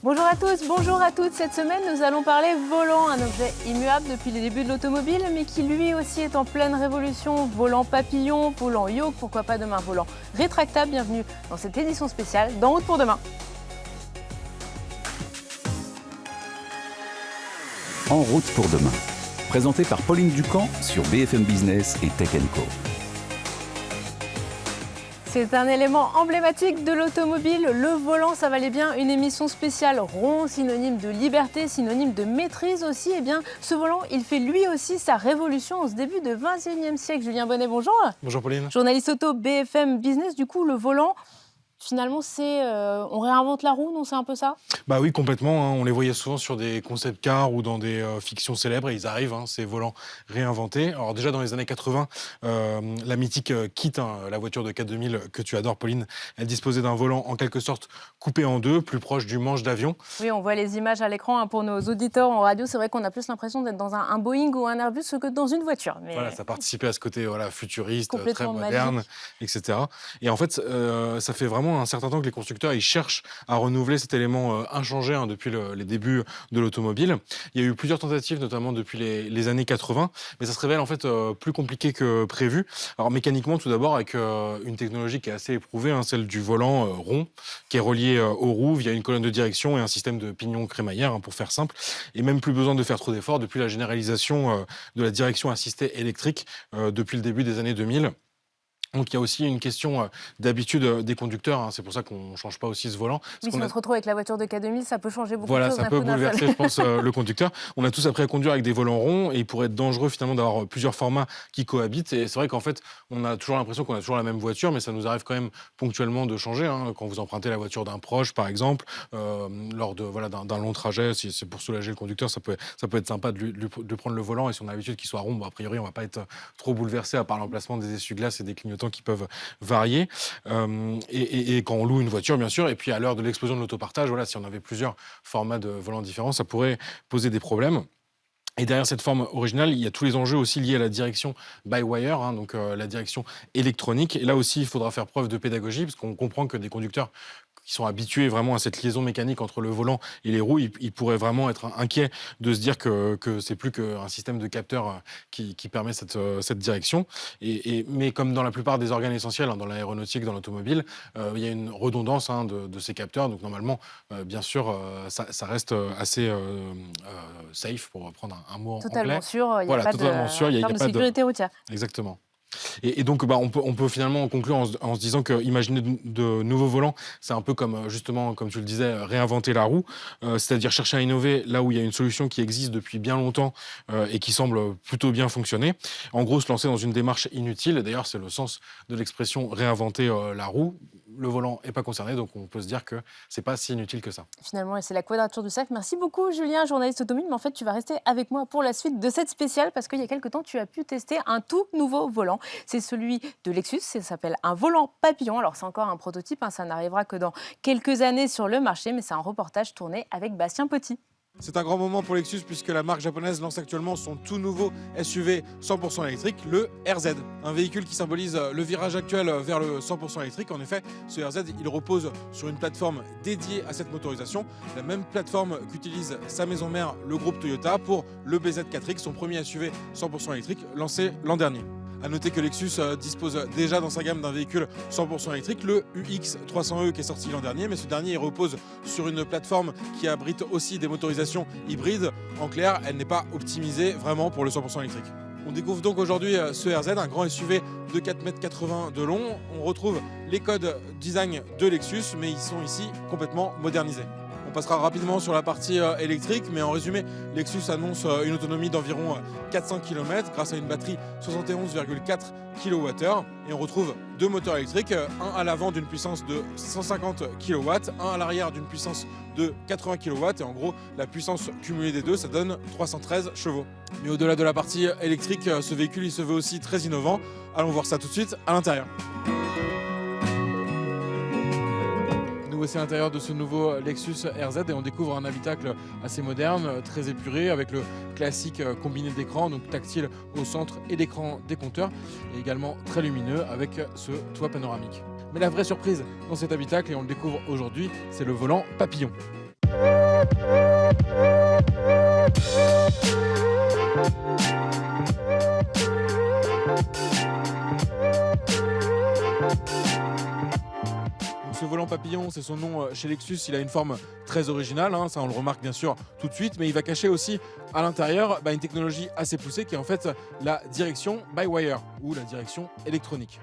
Bonjour à tous, bonjour à toutes. Cette semaine, nous allons parler volant, un objet immuable depuis les débuts de l'automobile, mais qui lui aussi est en pleine révolution. Volant papillon, volant yoke, pourquoi pas demain volant rétractable. Bienvenue dans cette édition spéciale d'En route pour demain. En route pour demain, présenté par Pauline Ducamp sur BFM Business et Tech Co. C'est un élément emblématique de l'automobile. Le volant, ça valait bien une émission spéciale rond, synonyme de liberté, synonyme de maîtrise aussi. Eh bien, ce volant, il fait lui aussi sa révolution en ce début de 21e siècle. Julien Bonnet, bonjour. Bonjour Pauline. Journaliste auto BFM Business. Du coup, le volant, finalement, c'est on réinvente la roue, non? C'est un peu ça? Bah oui, complètement. On les voyait souvent sur des concept cars ou dans des fictions célèbres et ils arrivent, ces volants réinventés. Alors déjà dans les années 80, la mythique Kit, la voiture de K2000 que tu adores Pauline, elle disposait d'un volant en quelque sorte coupé en deux, plus proche du manche d'avion. Oui, on voit les images à l'écran pour nos auditeurs en radio. C'est vrai qu'on a plus l'impression d'être dans un Boeing ou un Airbus que dans une voiture. Mais... Voilà, ça participait à ce côté futuriste, très complètement moderne, magique, etc. Et en fait, ça fait vraiment un certain temps que les constructeurs ils cherchent à renouveler cet élément inchangé depuis les débuts de l'automobile. Il y a eu plusieurs tentatives, notamment depuis les années 80, mais ça se révèle en fait plus compliqué que prévu. Alors mécaniquement, tout d'abord, avec une technologie qui est assez éprouvée, celle du volant rond, qui est relié aux roues via une colonne de direction et un système de pignon crémaillère, pour faire simple. Et même plus besoin de faire trop d'efforts depuis la généralisation de la direction assistée électrique depuis le début des années 2000. Donc il y a aussi une question d'habitude des conducteurs, c'est pour ça qu'on ne change pas aussi ce volant. Oui, si on se retrouve avec la voiture de K2000, ça peut changer beaucoup de choses. Voilà, ça peut bouleverser, je pense, le conducteur. On a tous appris à conduire avec des volants ronds et il pourrait être dangereux finalement d'avoir plusieurs formats qui cohabitent. Et c'est vrai qu'en fait, on a toujours l'impression qu'on a toujours la même voiture, mais ça nous arrive quand même ponctuellement de changer. Quand vous empruntez la voiture d'un proche, par exemple, lors d'un long trajet, si c'est pour soulager le conducteur, ça peut être sympa de prendre le volant. Et si on a l'habitude qu'il soit rond, a priori, on ne va pas être trop bouleversé à part l'emplacement des essuie-glaces et des clignotants qui peuvent varier. Et quand on loue une voiture, bien sûr, et puis à l'heure de l'explosion de l'autopartage, si on avait plusieurs formats de volants différents, ça pourrait poser des problèmes. Et derrière cette forme originale, il y a tous les enjeux aussi liés à la direction by-wire, donc la direction électronique. Et là aussi, il faudra faire preuve de pédagogie, parce qu'on comprend que des conducteurs qui sont habitués vraiment à cette liaison mécanique entre le volant et les roues, ils pourraient vraiment être inquiets de se dire que c'est plus qu'un système de capteurs qui permet cette direction. Mais comme dans la plupart des organes essentiels, dans l'aéronautique, dans l'automobile, il y a une redondance de ces capteurs. Donc normalement, bien sûr, ça reste assez safe, pour reprendre un mot anglais. Totalement sûr, il n'y a pas de sécurité routière. Exactement. Et donc, on peut finalement conclure en se disant qu'imaginer de nouveaux volants, c'est un peu comme, justement, comme tu le disais, réinventer la roue, c'est-à-dire chercher à innover là où il y a une solution qui existe depuis bien longtemps et qui semble plutôt bien fonctionner. En gros, se lancer dans une démarche inutile. D'ailleurs, c'est le sens de l'expression réinventer la roue. Le volant n'est pas concerné, donc on peut se dire que c'est pas si inutile que ça. Finalement, c'est la quadrature du cercle. Merci beaucoup, Julien, journaliste automobile. Mais en fait, tu vas rester avec moi pour la suite de cette spéciale parce qu'il y a quelques temps, tu as pu tester un tout nouveau volant. C'est celui de Lexus. Ça s'appelle un volant papillon. Alors, c'est encore un prototype. Ça n'arrivera que dans quelques années sur le marché, mais c'est un reportage tourné avec Bastien Petit. C'est un grand moment pour Lexus puisque la marque japonaise lance actuellement son tout nouveau SUV 100% électrique, le RZ. Un véhicule qui symbolise le virage actuel vers le 100% électrique. En effet, ce RZ, il repose sur une plateforme dédiée à cette motorisation, la même plateforme qu'utilise sa maison mère, le groupe Toyota, pour le BZ4X, son premier SUV 100% électrique lancé l'an dernier. A noter que Lexus dispose déjà dans sa gamme d'un véhicule 100% électrique, le UX300e qui est sorti l'an dernier, mais ce dernier il repose sur une plateforme qui abrite aussi des motorisations hybrides. En clair, elle n'est pas optimisée vraiment pour le 100% électrique. On découvre donc aujourd'hui ce RZ, un grand SUV de 4,80 m de long. On retrouve les codes design de Lexus, mais ils sont ici complètement modernisés. On passera rapidement sur la partie électrique, mais en résumé, Lexus annonce une autonomie d'environ 400 km grâce à une batterie 71,4 kWh. Et on retrouve deux moteurs électriques, un à l'avant d'une puissance de 150 kW, un à l'arrière d'une puissance de 80 kW. Et en gros, la puissance cumulée des deux, ça donne 313 chevaux. Mais au-delà de la partie électrique, ce véhicule il se veut aussi très innovant. Allons voir ça tout de suite à l'intérieur. Voici l'intérieur de ce nouveau Lexus RZ et on découvre un habitacle assez moderne, très épuré, avec le classique combiné d'écran, donc tactile au centre et d'écran des compteurs, et également très lumineux avec ce toit panoramique. Mais la vraie surprise dans cet habitacle, et on le découvre aujourd'hui, c'est le volant papillon. Ce volant papillon, c'est son nom chez Lexus, il a une forme très originale, hein, ça on le remarque bien sûr tout de suite, mais il va cacher aussi à l'intérieur une technologie assez poussée qui est en fait la direction by-wire ou la direction électronique.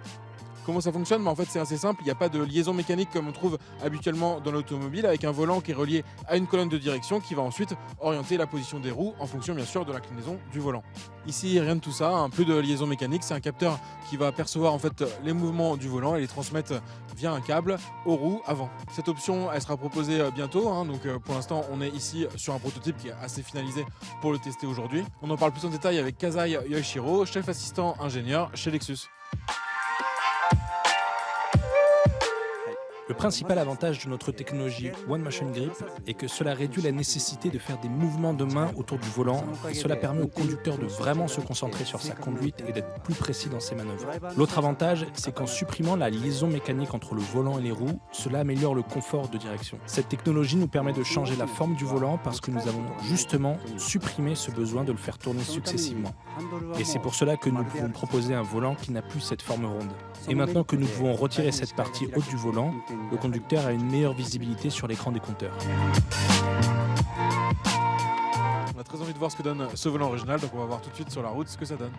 Comment ça fonctionne? En fait, c'est assez simple. Il n'y a pas de liaison mécanique comme on trouve habituellement dans l'automobile, avec un volant qui est relié à une colonne de direction qui va ensuite orienter la position des roues en fonction bien sûr de l'inclinaison du volant. Ici, rien de tout ça, un peu de liaison mécanique. C'est un capteur qui va percevoir en fait les mouvements du volant et les transmettre via un câble aux roues avant. Cette option, elle sera proposée bientôt. Donc pour l'instant, on est ici sur un prototype qui est assez finalisé pour le tester aujourd'hui. On en parle plus en détail avec Kazai Yoshiro, chef assistant ingénieur chez Lexus. Le principal avantage de notre technologie One Motion Grip est que cela réduit la nécessité de faire des mouvements de main autour du volant et cela permet au conducteur de vraiment se concentrer sur sa conduite et d'être plus précis dans ses manœuvres. L'autre avantage, c'est qu'en supprimant la liaison mécanique entre le volant et les roues, cela améliore le confort de direction. Cette technologie nous permet de changer la forme du volant parce que nous avons justement supprimé ce besoin de le faire tourner successivement. Et c'est pour cela que nous pouvons proposer un volant qui n'a plus cette forme ronde. Et maintenant que nous pouvons retirer cette partie haute du volant, le conducteur a une meilleure visibilité sur l'écran des compteurs. On a très envie de voir ce que donne ce volant original, donc on va voir tout de suite sur la route ce que ça donne.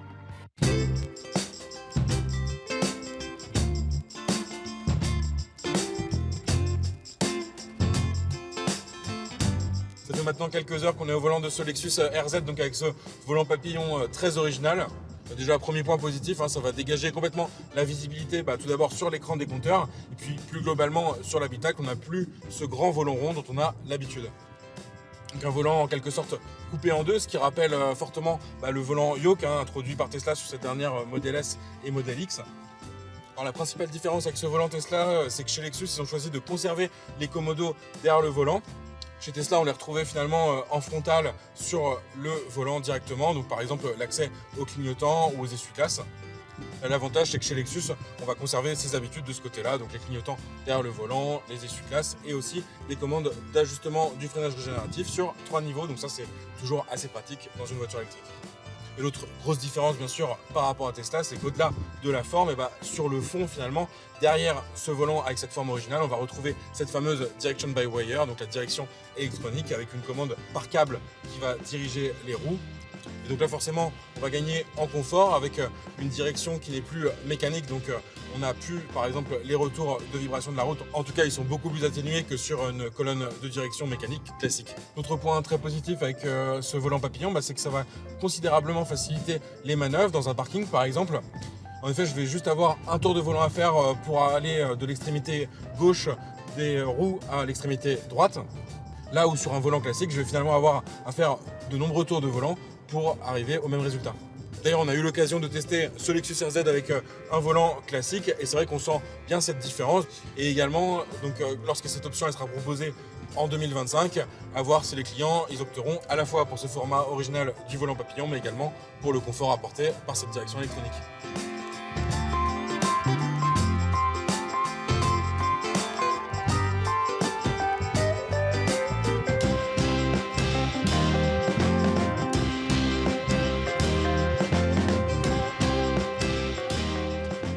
Ça fait maintenant quelques heures qu'on est au volant de ce Lexus RZ, donc avec ce volant papillon très original. Déjà, premier point positif, ça va dégager complètement la visibilité, tout d'abord sur l'écran des compteurs, et puis plus globalement sur l'habitacle, on n'a plus ce grand volant rond dont on a l'habitude. Donc un volant en quelque sorte coupé en deux, ce qui rappelle fortement le volant Yoke introduit par Tesla sur cette dernière Model S et Model X. Alors la principale différence avec ce volant Tesla, c'est que chez Lexus, ils ont choisi de conserver les commodos derrière le volant. Chez Tesla, on les retrouvait finalement en frontal sur le volant directement, donc par exemple l'accès aux clignotants ou aux essuie-glaces. L'avantage, c'est que chez Lexus, on va conserver ses habitudes de ce côté-là, donc les clignotants derrière le volant, les essuie-glaces et aussi les commandes d'ajustement du freinage régénératif sur 3 niveaux, donc ça c'est toujours assez pratique dans une voiture électrique. Et l'autre grosse différence, bien sûr, par rapport à Tesla, c'est qu'au-delà de la forme, sur le fond, finalement, derrière ce volant avec cette forme originale, on va retrouver cette fameuse Direction by Wire, donc la direction électronique avec une commande par câble qui va diriger les roues. Et donc là, forcément, on va gagner en confort avec une direction qui n'est plus mécanique. Donc on n'a plus, par exemple, les retours de vibration de la route. En tout cas, ils sont beaucoup plus atténués que sur une colonne de direction mécanique classique. Autre point très positif avec ce volant papillon, c'est que ça va considérablement faciliter les manœuvres dans un parking, par exemple. En effet, je vais juste avoir un tour de volant à faire pour aller de l'extrémité gauche des roues à l'extrémité droite. Là où sur un volant classique, je vais finalement avoir à faire de nombreux tours de volant pour arriver au même résultat. D'ailleurs, on a eu l'occasion de tester ce Lexus RZ avec un volant classique et c'est vrai qu'on sent bien cette différence. Et également, lorsque cette option elle sera proposée en 2025, à voir si les clients ils opteront à la fois pour ce format original du volant papillon, mais également pour le confort apporté par cette direction électronique.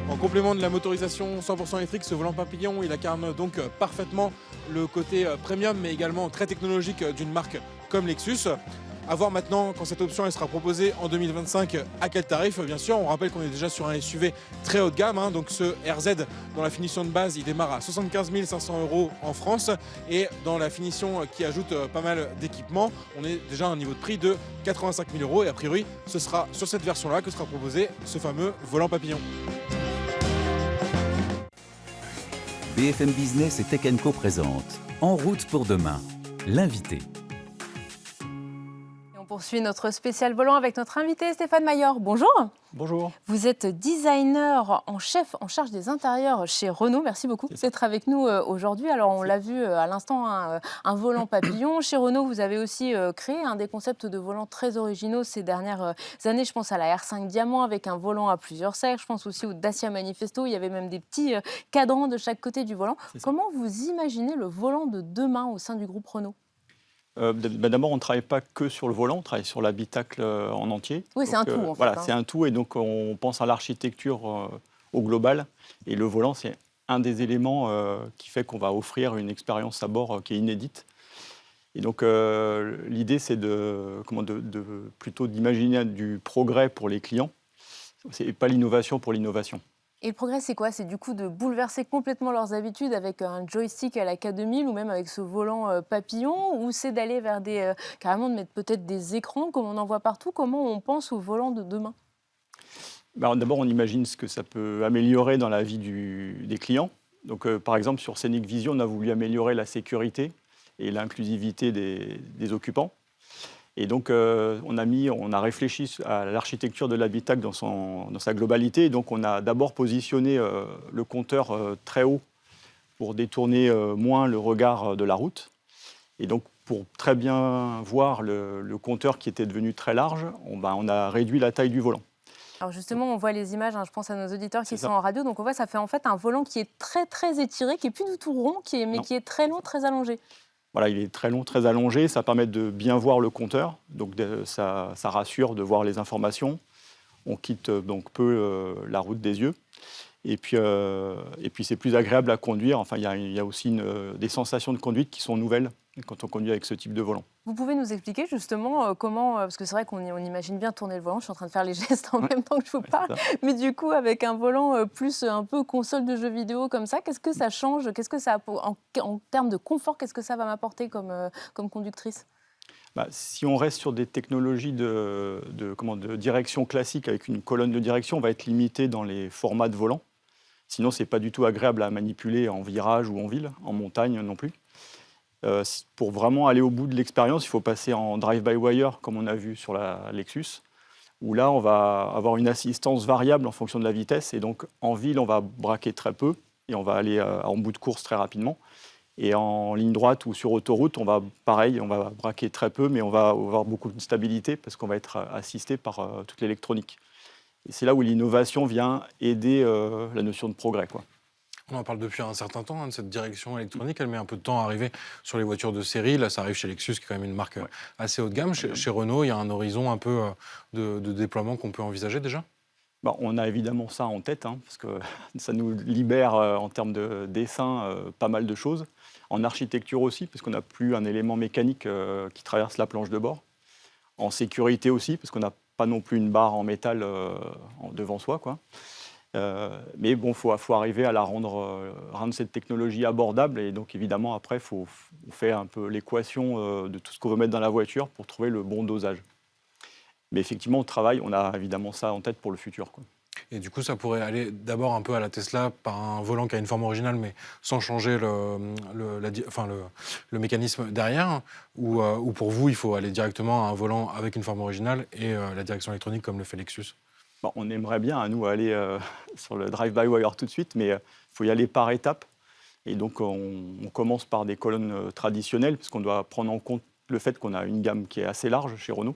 En complément de la motorisation 100% électrique, ce volant papillon il incarne donc parfaitement le côté premium mais également très technologique d'une marque comme Lexus. A voir maintenant quand cette option elle sera proposée en 2025 à quel tarif bien sûr. On rappelle qu'on est déjà sur un SUV très haut de gamme, donc ce RZ dans la finition de base il démarre à 75 500 € en France et dans la finition qui ajoute pas mal d'équipements on est déjà à un niveau de prix de 85 000 € et a priori ce sera sur cette version là que sera proposé ce fameux volant papillon. BFM Business et Tech & Co présente En route pour demain, l'invité. On poursuit notre spécial volant avec notre invité Stéphane Maillard. Bonjour. Bonjour. Vous êtes designer en chef en charge des intérieurs chez Renault. Merci beaucoup d'être avec nous aujourd'hui. Alors, on l'a vu à l'instant, un volant papillon. Chez Renault, vous avez aussi créé des concepts de volants très originaux ces dernières années. Je pense à la R5 Diamant avec un volant à plusieurs cercles. Je pense aussi au Dacia Manifesto. Il y avait même des petits cadrans de chaque côté du volant. Comment vous imaginez le volant de demain au sein du groupe Renault ? D'abord, on ne travaille pas que sur le volant, on travaille sur l'habitacle en entier. Oui, c'est un tout, en fait, Voilà, hein. c'est un tout, et donc on pense à l'architecture au global. Et le volant, c'est un des éléments qui fait qu'on va offrir une expérience à bord qui est inédite. Et donc l'idée, c'est plutôt d'imaginer du progrès pour les clients, et pas l'innovation pour l'innovation. Et le progrès, c'est quoi? C'est du coup de bouleverser complètement leurs habitudes avec un joystick à la K2000 ou même avec ce volant papillon, ou c'est d'aller vers carrément de mettre peut-être des écrans comme on en voit partout? Comment on pense au volant de demain? D'abord, on imagine ce que ça peut améliorer dans la vie des clients. Donc, par exemple, sur Scenic Vision, on a voulu améliorer la sécurité et l'inclusivité des occupants. Et donc, on a réfléchi à l'architecture de l'habitacle dans sa globalité. Et donc, on a d'abord positionné le compteur très haut pour détourner moins le regard de la route. Et donc, pour très bien voir le compteur qui était devenu très large, on a réduit la taille du volant. Alors justement, on voit les images, hein, je pense à nos auditeurs qui C'est ça. sont en radio, donc on voit ça fait en fait un volant qui est très très étiré, qui est plus du tout rond, mais Non. qui est très long, très allongé. Voilà, il est très long, très allongé, ça permet de bien voir le compteur, donc ça rassure de voir les informations. On quitte donc peu la route des yeux. Et puis c'est plus agréable à conduire. Enfin, il y a aussi des sensations de conduite qui sont nouvelles quand on conduit avec ce type de volant. Vous pouvez nous expliquer justement comment, parce que c'est vrai qu'on imagine bien tourner le volant, je suis en train de faire les gestes en même temps que je vous parle, mais du coup avec un volant plus un peu console de jeux vidéo comme ça, qu'est-ce que ça change? Qu'est-ce que ça, en termes de confort, qu'est-ce que ça va m'apporter comme conductrice? Si on reste sur des technologies de direction classique avec une colonne de direction, on va être limité dans les formats de volant. Sinon, ce n'est pas du tout agréable à manipuler en virage ou en ville, en montagne non plus. Pour vraiment aller au bout de l'expérience, il faut passer en drive-by-wire, comme on a vu sur la Lexus, où là, on va avoir une assistance variable en fonction de la vitesse. Et donc, en ville, on va braquer très peu et on va aller en bout de course très rapidement. Et en ligne droite ou sur autoroute, on va braquer très peu, mais on va avoir beaucoup de stabilité parce qu'on va être assisté par toute l'électronique. Et c'est là où l'innovation vient aider la notion de progrès, quoi. On en parle depuis un certain temps, de cette direction électronique. Elle met un peu de temps à arriver sur les voitures de série. Là, ça arrive chez Lexus, qui est quand même une marque assez haut de gamme. Chez Renault, il y a un horizon un peu de déploiement qu'on peut envisager déjà? On a évidemment ça en tête, parce que ça nous libère en termes de dessin pas mal de choses. En architecture aussi, parce qu'on n'a plus un élément mécanique qui traverse la planche de bord. En sécurité aussi, parce qu'on n'a pas non plus une barre en métal devant soi, quoi. Mais bon, faut arriver à rendre cette technologie abordable. Et donc, évidemment, après, on fait un peu l'équation de tout ce qu'on veut mettre dans la voiture pour trouver le bon dosage. Mais effectivement, on a évidemment ça en tête pour le futur, quoi. Et du coup, ça pourrait aller d'abord un peu à la Tesla par un volant qui a une forme originale, mais sans changer le mécanisme derrière. Ou pour vous, il faut aller directement à un volant avec une forme originale et la direction électronique comme le fait Lexus? On aimerait bien, nous, aller sur le drive-by-wire tout de suite, mais il faut y aller par étapes. Et donc, on commence par des colonnes traditionnelles, puisqu'on doit prendre en compte le fait qu'on a une gamme qui est assez large chez Renault.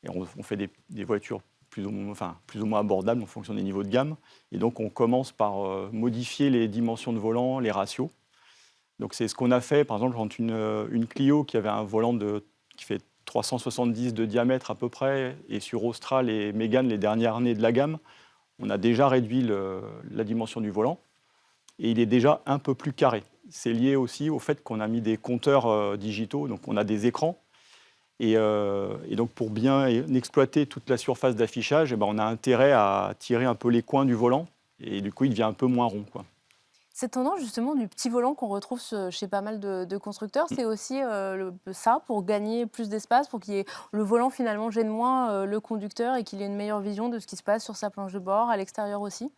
Et on fait des voitures plus ou moins abordables en fonction des niveaux de gamme. Et donc, on commence par modifier les dimensions de volant, les ratios. Donc, c'est ce qu'on a fait, par exemple, entre une Clio qui avait un volant qui fait 370 de diamètre à peu près, et sur Austral et Mégane, les dernières années de la gamme, on a déjà réduit la dimension du volant, et il est déjà un peu plus carré. C'est lié aussi au fait qu'on a mis des compteurs digitaux, donc on a des écrans, et donc pour bien exploiter toute la surface d'affichage, on a intérêt à tirer un peu les coins du volant, et du coup il devient un peu moins rond, quoi. Cette tendance justement du petit volant qu'on retrouve chez pas mal de constructeurs, c'est aussi ça, pour gagner plus d'espace, pour qu'il y ait le volant finalement gêne moins le conducteur et qu'il ait une meilleure vision de ce qui se passe sur sa planche de bord, à l'extérieur aussi?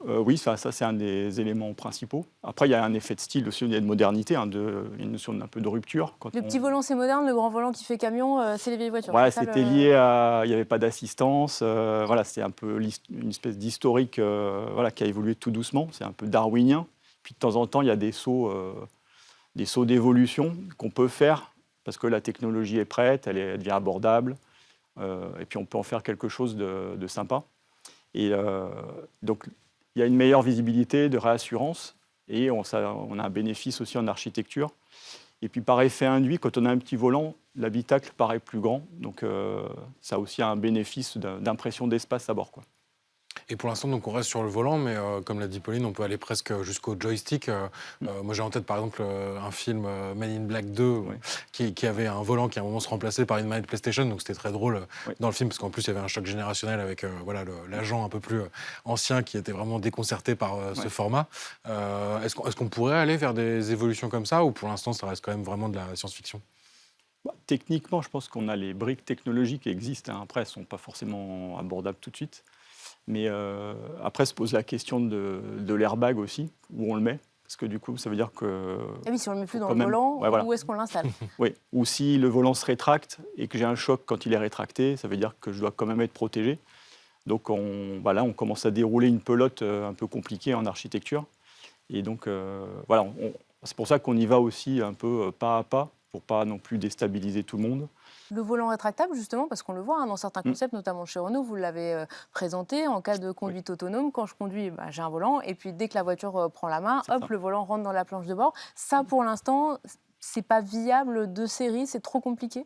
Oui, ça c'est un des éléments principaux. Après, il y a un effet de style aussi, il y a de modernité, il y a une notion un peu de rupture. Le petit volant c'est moderne, le grand volant qui fait camion c'est les vieilles voitures. Ouais, c'est ça, c'était lié à... Il n'y avait pas d'assistance. C'était un peu une espèce d'historique qui a évolué tout doucement. C'est un peu darwinien. Puis de temps en temps, il y a des sauts d'évolution qu'on peut faire parce que la technologie est prête, elle devient abordable. Et puis on peut en faire quelque chose de sympa. Et donc, il y a une meilleure visibilité, de réassurance. Et on a un bénéfice aussi en architecture. Et puis par effet induit, quand on a un petit volant, l'habitacle paraît plus grand. Donc ça a aussi un bénéfice d'impression d'espace à bord, quoi. Et pour l'instant, donc on reste sur le volant, mais comme l'a dit Pauline, on peut aller presque jusqu'au joystick. Moi, j'ai en tête par exemple un film Men in Black 2 Ouais. qui avait un volant qui à un moment se remplaçait par une manette PlayStation, donc c'était très drôle Ouais. dans le film parce qu'en plus il y avait un choc générationnel avec voilà l'agent un peu plus ancien qui était vraiment déconcerté par ce format. Est-ce qu'on pourrait aller vers des évolutions comme ça ou pour l'instant ça reste quand même vraiment de la science-fiction? Techniquement, je pense qu'on a les briques technologiques qui existent, hein. Après, elles ne sont pas forcément abordables tout de suite. Mais après, se pose la question de l'airbag aussi, où on le met. Parce que du coup, ça veut dire que... Ah oui, si on le met plus dans Quand le même. volant, Ouais, voilà. où est-ce qu'on l'installe? Oui, ou si le volant se rétracte et que j'ai un choc quand il est rétracté, ça veut dire que je dois quand même être protégé. Donc là, on commence à dérouler une pelote un peu compliquée en architecture. Et donc, voilà, c'est pour ça qu'on y va aussi un peu pas à pas, pour pas non plus déstabiliser tout le monde. Le volant rétractable, justement, parce qu'on le voit dans certains concepts, notamment chez Renault, vous l'avez présenté en cas de conduite autonome. Quand je conduis, j'ai un volant, et puis dès que la voiture prend la main, C'est hop, ça. le volant rentre dans la planche de bord. Ça, pour l'instant, c'est pas viable de série, c'est trop compliqué.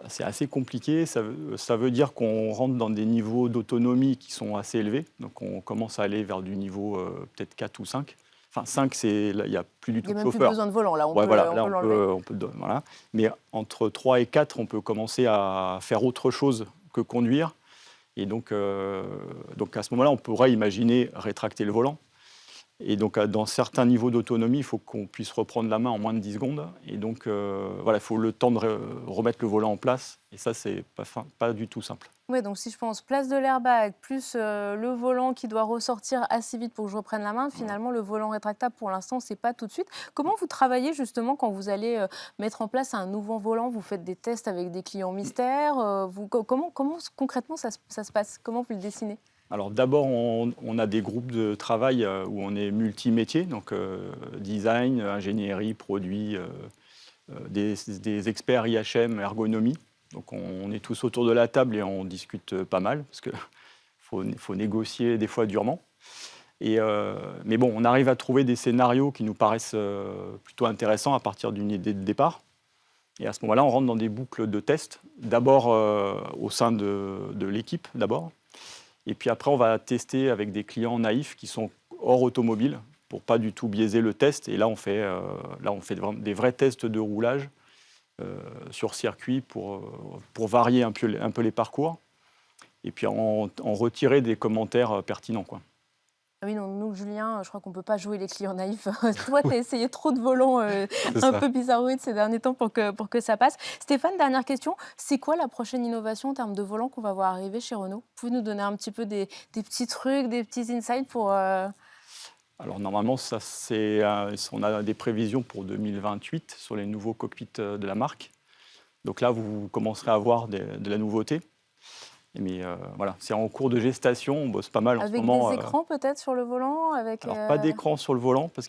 C'est assez compliqué, ça veut dire qu'on rentre dans des niveaux d'autonomie qui sont assez élevés. Donc on commence à aller vers du niveau peut-être 4 ou 5. Enfin 5, il n'y a plus du Il tout n'y a de même plus chauffeur. besoin de volant, là, on Ouais, peut, voilà, on là peut l'enlever. voilà. Mais entre 3 et 4, on peut commencer à faire autre chose que conduire. Et donc à ce moment-là, on pourrait imaginer rétracter le volant. Et donc, dans certains niveaux d'autonomie, il faut qu'on puisse reprendre la main en moins de 10 secondes. Et donc, voilà, il faut le temps de remettre le volant en place. Et ça, c'est pas du tout simple. Oui, donc si je pense place de l'airbag, plus le volant qui doit ressortir assez vite pour que je reprenne la main, finalement, le volant rétractable, pour l'instant, c'est pas tout de suite. Comment vous travaillez justement quand vous allez mettre en place un nouveau volant? Vous faites des tests avec des clients mystères? Comment concrètement ça se passe? Comment vous le dessinez? Alors d'abord, on a des groupes de travail où on est multimétier, donc design, ingénierie, produit, des experts IHM, ergonomie. Donc on est tous autour de la table et on discute pas mal, parce qu'il faut négocier des fois durement. Mais bon, on arrive à trouver des scénarios qui nous paraissent plutôt intéressants à partir d'une idée de départ. Et à ce moment-là, on rentre dans des boucles de tests, d'abord au sein de l'équipe, d'abord. Et puis après, on va tester avec des clients naïfs qui sont hors automobile pour pas du tout biaiser le test. Et là, on fait des vrais tests de roulage sur circuit pour varier un peu les parcours. Et puis en retirer des commentaires pertinents, quoi. Oui, non, nous, Julien, je crois qu'on ne peut pas jouer les clients naïfs. Toi, tu as essayé trop de volants un ça. peu bizarroïdes ces derniers temps pour que ça passe. Stéphane, dernière question. C'est quoi la prochaine innovation en termes de volants qu'on va voir arriver chez Renault? Vous pouvez nous donner un petit peu des petits trucs, des petits insights pour... Alors normalement, on a des prévisions pour 2028 sur les nouveaux cockpits de la marque. Donc là, vous commencerez à voir de la nouveauté. Mais voilà, c'est en cours de gestation, on bosse pas mal en ce avec moment. des écrans peut-être sur le volant avec, Alors pas d'écran sur le volant parce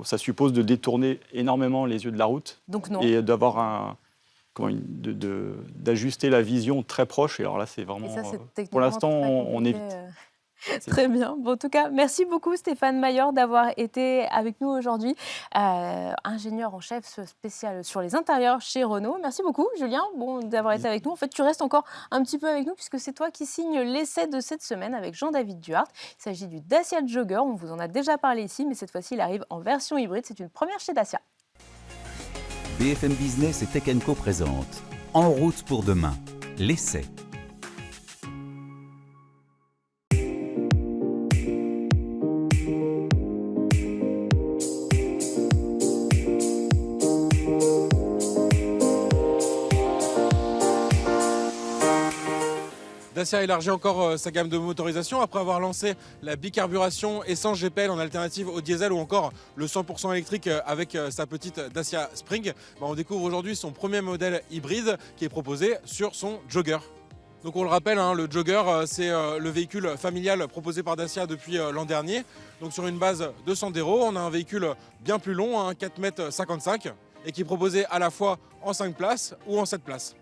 ça suppose de détourner énormément les yeux de la route Donc non. et d'avoir d'ajuster la vision très proche. Et alors là, c'est vraiment. Et ça, c'est Pour techniquement l'instant, très on compliqué, évite. Très bien. Bon, en tout cas, merci beaucoup Stéphane Maillard d'avoir été avec nous aujourd'hui, ingénieur en chef spécial sur les intérieurs chez Renault. Merci beaucoup Julien d'avoir été avec nous. En fait, tu restes encore un petit peu avec nous puisque c'est toi qui signes l'essai de cette semaine avec Jean-David Duhart. Il s'agit du Dacia Jogger. On vous en a déjà parlé ici, mais cette fois-ci, il arrive en version hybride. C'est une première chez Dacia. BFM Business et Tech Co présente En route pour demain, l'essai. Dacia élargit encore sa gamme de motorisation après avoir lancé la bicarburation essence GPL en alternative au diesel ou encore le 100% électrique avec sa petite Dacia Spring. On découvre aujourd'hui son premier modèle hybride qui est proposé sur son Jogger. Donc on le rappelle, le Jogger, c'est le véhicule familial proposé par Dacia depuis l'an dernier. Donc sur une base de Sandero, on a un véhicule bien plus long, 4,55 m, et qui est proposé à la fois en 5 places ou en 7 places.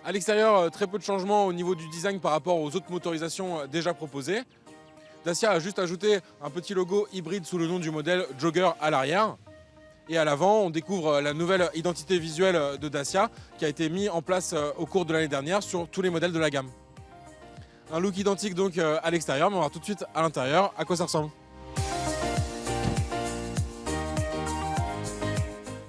À l'extérieur, très peu de changements au niveau du design par rapport aux autres motorisations déjà proposées. Dacia a juste ajouté un petit logo hybride sous le nom du modèle Jogger à l'arrière. Et à l'avant, on découvre la nouvelle identité visuelle de Dacia qui a été mise en place au cours de l'année dernière sur tous les modèles de la gamme. Un look identique donc à l'extérieur, mais on va voir tout de suite à l'intérieur à quoi ça ressemble.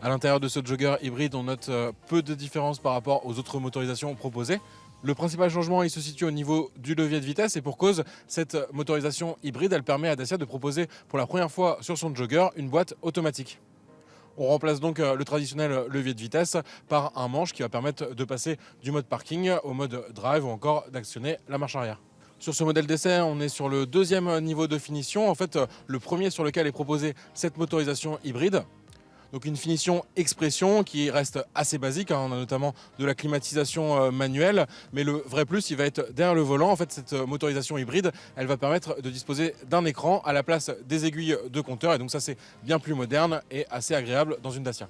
À l'intérieur de ce jogger hybride, on note peu de différences par rapport aux autres motorisations proposées. Le principal changement il se situe au niveau du levier de vitesse et pour cause, cette motorisation hybride elle permet à Dacia de proposer pour la première fois sur son jogger une boîte automatique. On remplace donc le traditionnel levier de vitesse par un manche qui va permettre de passer du mode parking au mode drive ou encore d'actionner la marche arrière. Sur ce modèle d'essai, on est sur le deuxième niveau de finition, en fait le premier sur lequel est proposée cette motorisation hybride. Donc une finition expression qui reste assez basique, on a notamment de la climatisation manuelle, mais le vrai plus il va être derrière le volant. En fait cette motorisation hybride, elle va permettre de disposer d'un écran à la place des aiguilles de compteur et donc ça c'est bien plus moderne et assez agréable dans une Dacia.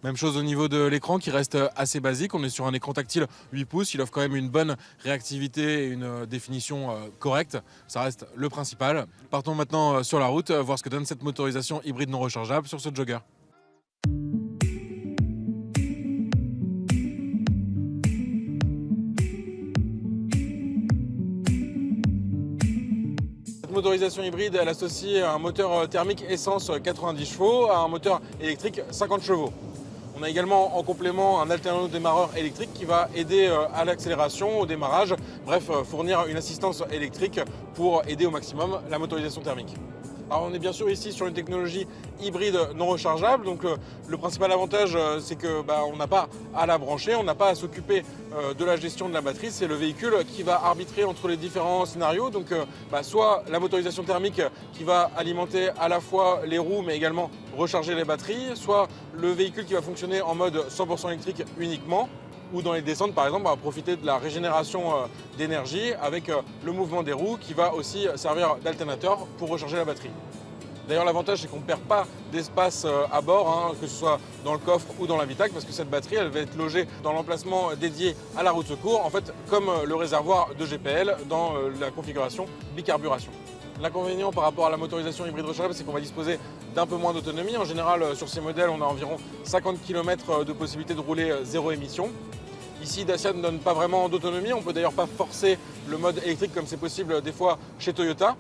Même chose au niveau de l'écran qui reste assez basique, on est sur un écran tactile 8 pouces, il offre quand même une bonne réactivité et une définition correcte, ça reste le principal. Partons maintenant sur la route, voir ce que donne cette motorisation hybride non rechargeable sur ce jogger. Cette motorisation hybride, elle associe un moteur thermique essence 90 chevaux à un moteur électrique 50 chevaux. On a également en complément un alterno-démarreur électrique qui va aider à l'accélération, au démarrage, bref, fournir une assistance électrique pour aider au maximum la motorisation thermique. Alors on est bien sûr ici sur une technologie hybride non rechargeable, donc le principal avantage c'est que on n'a pas à la brancher, on n'a pas à s'occuper de la gestion de la batterie, c'est le véhicule qui va arbitrer entre les différents scénarios, donc soit la motorisation thermique qui va alimenter à la fois les roues mais également recharger les batteries, soit le véhicule qui va fonctionner en mode 100% électrique uniquement, ou dans les descentes par exemple, on va profiter de la régénération d'énergie avec le mouvement des roues qui va aussi servir d'alternateur pour recharger la batterie. D'ailleurs l'avantage c'est qu'on ne perd pas d'espace à bord, que ce soit dans le coffre ou dans l'habitacle, parce que cette batterie elle va être logée dans l'emplacement dédié à la roue de secours, en fait comme le réservoir de GPL dans la configuration bicarburation. L'inconvénient par rapport à la motorisation hybride rechargeable, c'est qu'on va disposer d'un peu moins d'autonomie. En général, sur ces modèles, on a environ 50 km de possibilité de rouler zéro émission. Ici, Dacia ne donne pas vraiment d'autonomie. On ne peut d'ailleurs pas forcer le mode électrique comme c'est possible des fois chez Toyota.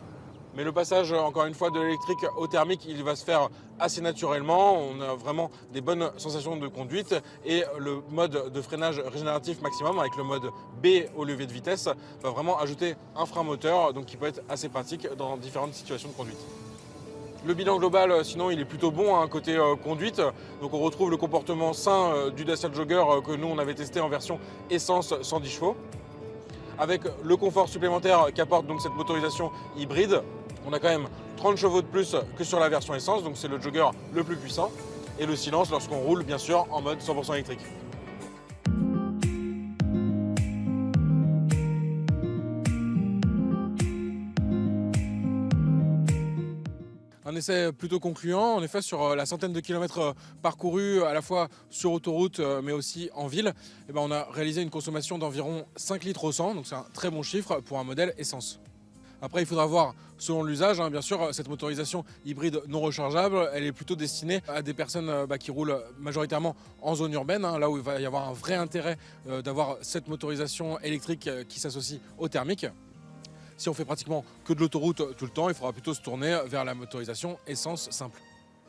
Mais le passage, encore une fois, de l'électrique au thermique, il va se faire assez naturellement. On a vraiment des bonnes sensations de conduite. Et le mode de freinage régénératif maximum, avec le mode B au levier de vitesse, va vraiment ajouter un frein moteur, donc qui peut être assez pratique dans différentes situations de conduite. Le bilan global, sinon, il est plutôt bon côté conduite. Donc on retrouve le comportement sain du Dacia Jogger que nous, on avait testé en version essence 110 chevaux. Avec le confort supplémentaire qu'apporte donc cette motorisation hybride, on a quand même 30 chevaux de plus que sur la version essence, donc c'est le jogger le plus puissant. Et le silence lorsqu'on roule, bien sûr, en mode 100% électrique. Un essai plutôt concluant, en effet, sur la centaine de kilomètres parcourus, à la fois sur autoroute, mais aussi en ville, on a réalisé une consommation d'environ 5 litres au 100, donc c'est un très bon chiffre pour un modèle essence. Après, il faudra voir, selon l'usage, bien sûr, cette motorisation hybride non rechargeable, elle est plutôt destinée à des personnes qui roulent majoritairement en zone urbaine, là où il va y avoir un vrai intérêt d'avoir cette motorisation électrique qui s'associe au thermique. Si on fait pratiquement que de l'autoroute tout le temps, il faudra plutôt se tourner vers la motorisation essence simple.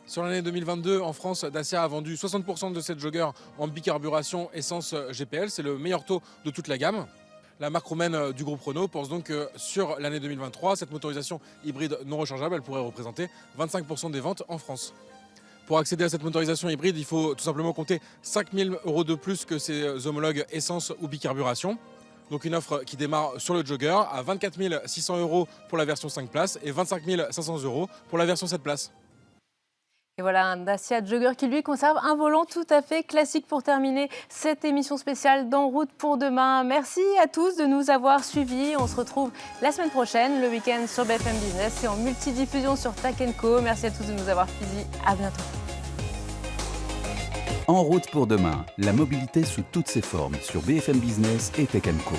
Sur l'année 2022, en France, Dacia a vendu 60% de cette jogger en bicarburation essence GPL, c'est le meilleur taux de toute la gamme. La marque roumaine du groupe Renault pense donc que sur l'année 2023, cette motorisation hybride non rechargeable, elle pourrait représenter 25% des ventes en France. Pour accéder à cette motorisation hybride, il faut tout simplement compter 5 000 € de plus que ses homologues essence ou bicarburation. Donc une offre qui démarre sur le jogger à 24 600 € pour la version 5 places et 25 500 € pour la version 7 places. Et voilà un Dacia Jogger qui lui conserve un volant tout à fait classique pour terminer cette émission spéciale d'En route pour demain. Merci à tous de nous avoir suivis. On se retrouve la semaine prochaine, le week-end sur BFM Business et en multidiffusion sur Tech & Co. Merci à tous de nous avoir suivis. À bientôt. En route pour demain, la mobilité sous toutes ses formes sur BFM Business et Tech & Co.